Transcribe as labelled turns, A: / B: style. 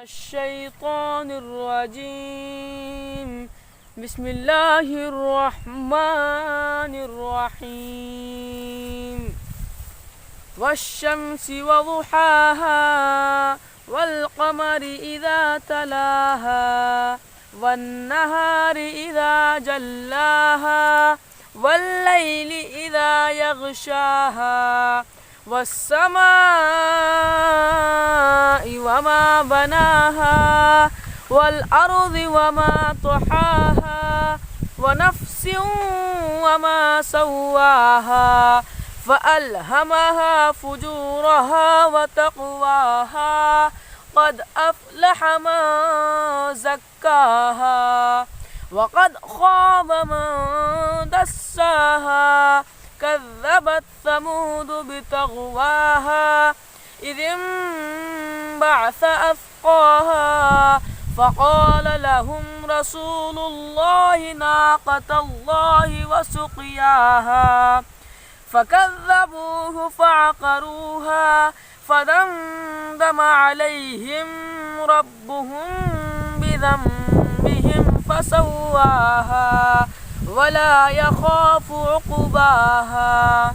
A: الشيطان الرجيم. بسم الله الرحمن الرحيم. والشمس وضحاها والقمر إذا تلاها والنهار إذا جلاها والليل إذا يغشاها والسماء وما بناها والأرض وما طحاها ونفس وما سواها فألهمها فجورها وتقواها قد أفلح من زكاها وقد خاب من دساها كذبت ثمود بطغواها إذ انبعث أشقاها فقال لهم رسول الله ناقة الله وسقياها فكذبوه فعقروها فدمدم عليهم ربهم بذنبهم فسواها ولا يخاف عقباها.